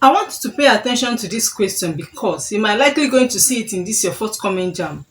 I want you to pay attention to this question because you might likely going to see it in this your forthcoming JAMB.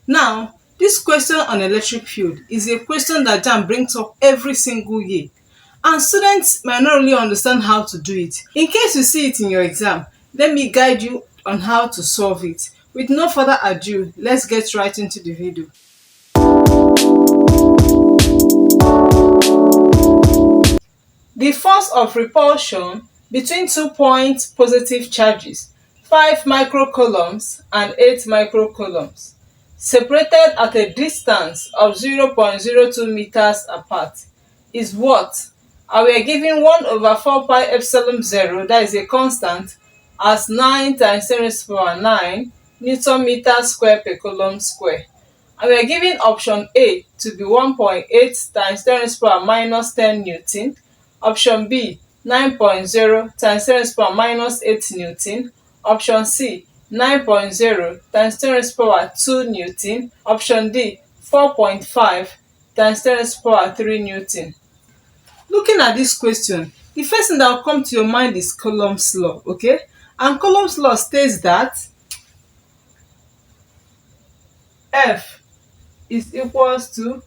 Now, this question on electric field is a question that JAMB brings up every single year, and students might not really understand how to do it. In case you see it in your exam, let me guide you on how to solve it. With no further ado, let's get right into the video. The force of repulsion between 2 point positive charges, 5 microcoulombs and 8 microcoulombs, separated at a distance of 0.02 meters apart, is what? And we are given 1 over 4 pi epsilon 0, that is a constant, as 9 times 10 raised to the power 9 Newton meter square per coulomb square. And we are given option A to be 1.8 times 10 raised to the power minus 10 Newton, option B 9.0 times 10 raised to the power minus 8 Newton, option C 9.0 times 10 raised to the power 2 Newton, option D 4.5 times 10 raised to the power 3 Newton. Looking at this question, the first thing that will come to your mind is Coulomb's law, okay? And Coulomb's law states that F is equals to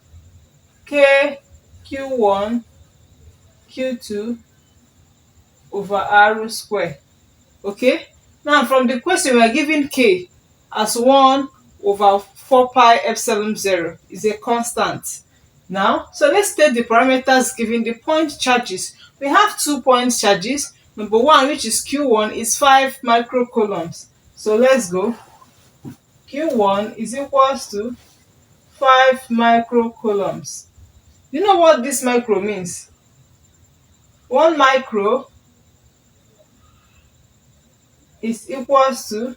K Q1 Q2 over R square. Okay? Now from the question we are given K as 1 over 4 pi epsilon 0 is a constant. Now, so let's take the parameters given the point charges. We have 2 point charges. Number 1, which is Q1, is 5 microcoulombs. So let's go. Q1 is equals to 5 microcoulombs. You know what this micro means? 1 micro is equals to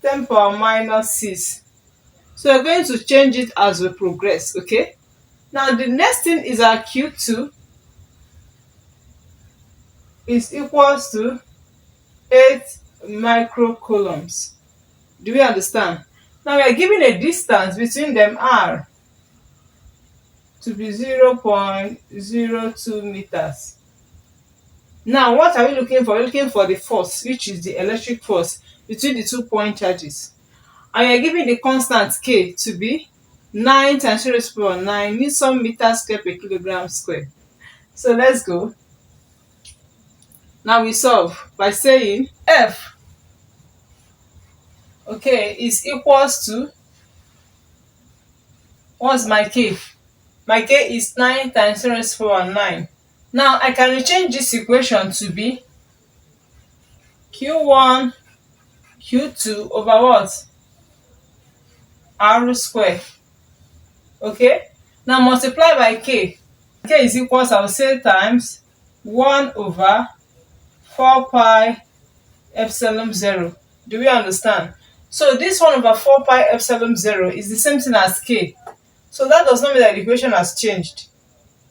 10 power minus 6. So we're going to change it as we progress, okay? Now the next thing is our Q2 is equals to 8 microcoulombs. Do we understand? Now we are given a distance between them R to be 0.02 meters. Now what are we looking for? We're looking for the force, which is the electric force between the 2 point charges. And we are given the constant K to be 9 times 10 raised to the power 9 Newton meter square per kilogram square. So let's go. Now we solve by saying F, okay, is equals to, what's my K? My K is 9 times 10 raised to the power 9. Now I can rechange this equation to be Q1 Q2 over what? R square. Okay? Now multiply by K. K is equals, I will say, times 1 over 4 pi epsilon 0. Do we understand? So this 1 over 4 pi epsilon 0 is the same thing as K. So that does not mean that the equation has changed.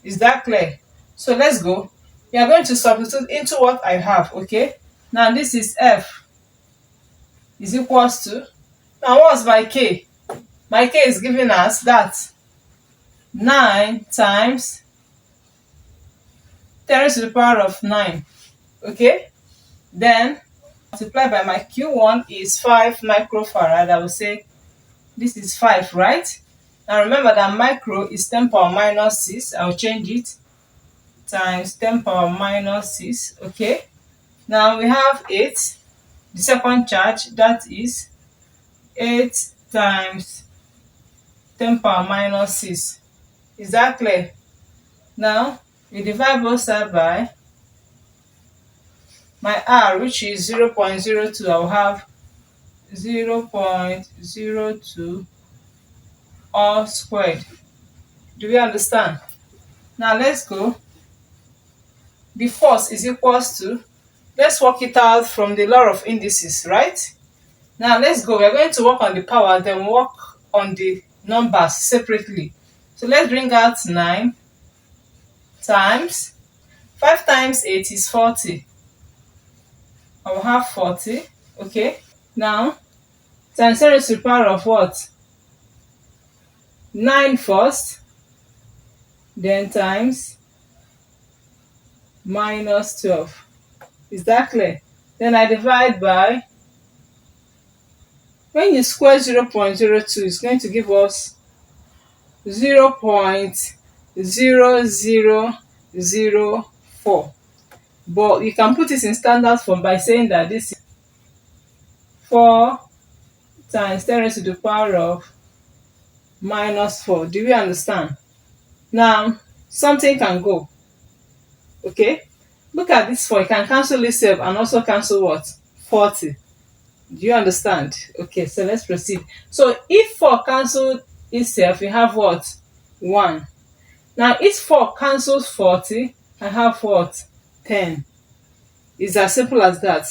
Is that clear? So let's go. We are going to substitute into what I have, okay? Now this is F is equals to, now what's my K? My K is giving us that 9 times 10 raised to the power of 9. Okay? Then multiply by my Q1 is 5 microfarad. I will say this is 5, right? Now remember that micro is 10 power minus 6. I will change it times 10 power minus 6. Okay? Now we have 8. The second charge, that is 8 times 10 power minus 6. Is that clear? Now we divide both sides by my R, which is 0.02. I will have 0.02 all squared. Do we understand? Now let's go. The force is equals to, let's work it out from the law of indices, right? Now let's go. We're going to work on the power, then work on the numbers separately. So let's bring out 9 times 5 times 8 is 40. I will have 40. Okay. Now times 10 raised to the power of what? 9 first, then times minus 12. Is that clear? Then I divide by, when you square 0.02, it's going to give us 0.0004. But you can put it in standard form by saying that this is 4 times 10 raised to the power of minus 4. Do we understand? Now, something can go. Okay? Look at this 4. You can cancel itself and also cancel what? 40. Do you understand? Okay, so let's proceed. So if 4 cancels itself, you have what? 1. Now, if 4 cancels 40, I have what? 10. It's as simple as that.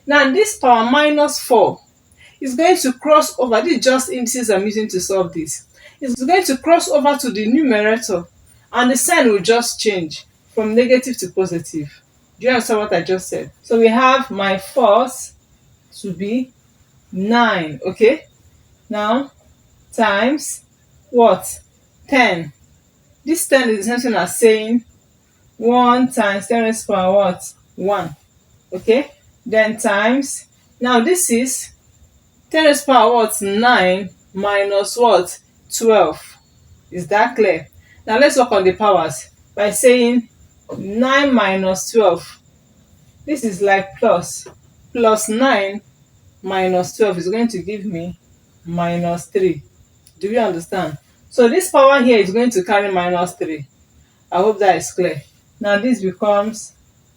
Now, this power minus 4 is going to cross over. This is just indices I'm using to solve this. It's going to cross over to the numerator, and the sign will just change from negative to positive. Do you understand what I just said? So we have my force to be 9. Okay? Now, times what? 10. This 10 is the same as saying 1 times 10 raised to power what? 1. Okay? Then times, now this is 10 raised to power what? 9 minus what? 12. Is that clear? Now let's work on the powers by saying 9 minus 12. This is like plus 9 minus 12 is going to give me minus 3. Do you understand? So this power here is going to carry minus 3. I hope that is clear. Now this becomes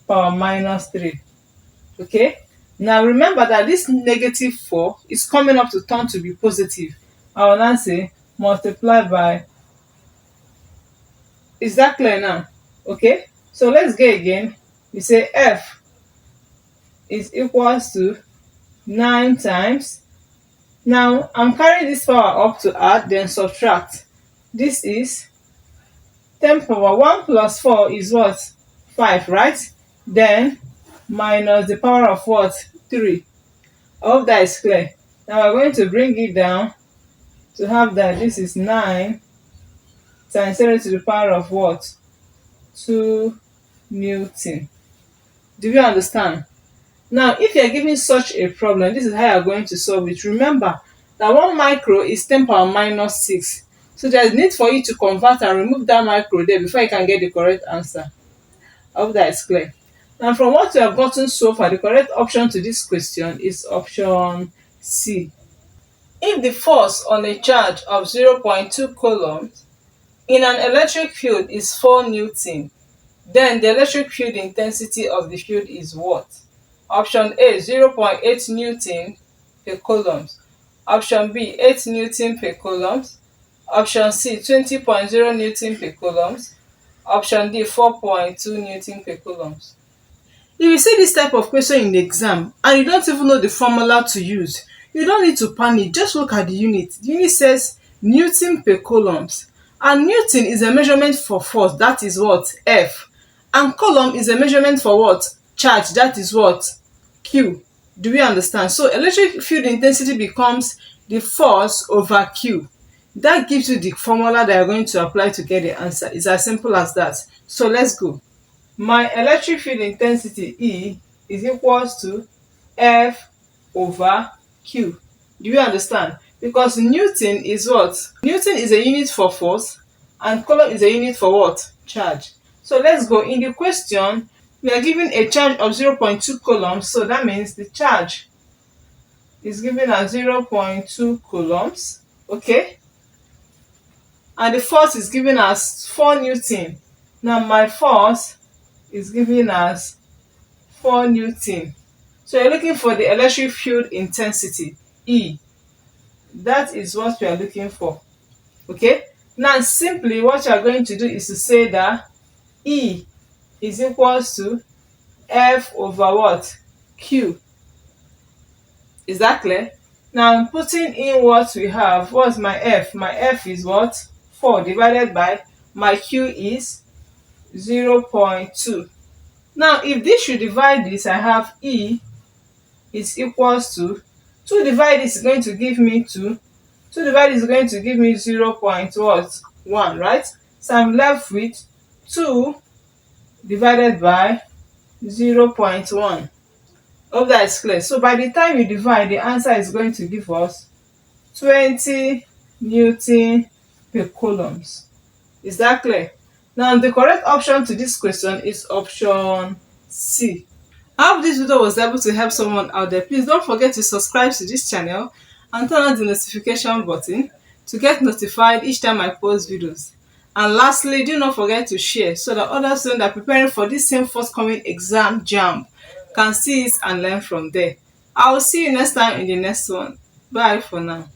power minus 3. Okay? Now remember that this negative 4 is coming up to turn to be positive. I will now say multiply by. Is that clear now? Okay? So let's go again. We say F is equals to 9 times. Now I'm carrying this power up to add, then subtract. This is 10 power 1 plus 4 is what? 5, right? Then minus the power of what? 3. I hope that is clear. Now we're going to bring it down to have that this is 9 times 10 to the power of what? 2 Newton. Do you understand? Now, if you're given such a problem, this is how you're going to solve it. Remember that 1 micro is 10 power minus 6. So there's need for you to convert and remove that micro there before you can get the correct answer. I hope that is clear. Now, from what we have gotten so far, the correct option to this question is option C. If the force on a charge of 0.2 coulombs in an electric field is 4 Newton, then the electric field intensity of the field is what? Option A, 0.8 Newton per coulomb. Option B, 8 Newton per coulomb. Option C, 20.0 Newton per coulomb. Option D, 4.2 Newton per coulomb. If you see this type of question in the exam and you don't even know the formula to use, you don't need to panic. Just look at the unit. The unit says Newton per coulomb, and Newton is a measurement for force, that is what? F. And coulomb is a measurement for what? Charge, that is what? Q. Do we understand? So electric field intensity becomes the force over Q. That gives you the formula that you're going to apply to get the answer. It's as simple as that. So let's go. My electric field intensity E is equals to F over Q. Do you understand? Because Newton is what? Newton is a unit for force and coulomb is a unit for what? Charge. So let's go. In the question, we are given a charge of 0.2 coulombs. So that means the charge is given as 0.2 coulombs. Okay? And the force is given as 4 Newton. Now my force is given as 4 Newton. So you're looking for the electric field intensity, E. That is what we are looking for. Okay? Now simply what you are going to do is to say that E is equals to F over what? Q. Is that clear? Now I'm putting in what we have. What's my F? My F is what? 4 divided by my Q is 0.2. Now if this should divide this, I have E is equals to 2 divided is going to give me 2. 2 divided is going to give me 0.1, right? So I'm left with 2 divided by 0.1. Hope that is clear. So by the time you divide, the answer is going to give us 20 Newton per coulombs. Is that clear? Now the correct option to this question is option C. I hope this video was able to help someone out there. Please don't forget to subscribe to this channel and turn on the notification button to get notified each time I post videos. And lastly, do not forget to share so that other students that are preparing for this same forthcoming exam JAMB can see it and learn from there. I will see you next time in the next one. Bye for now.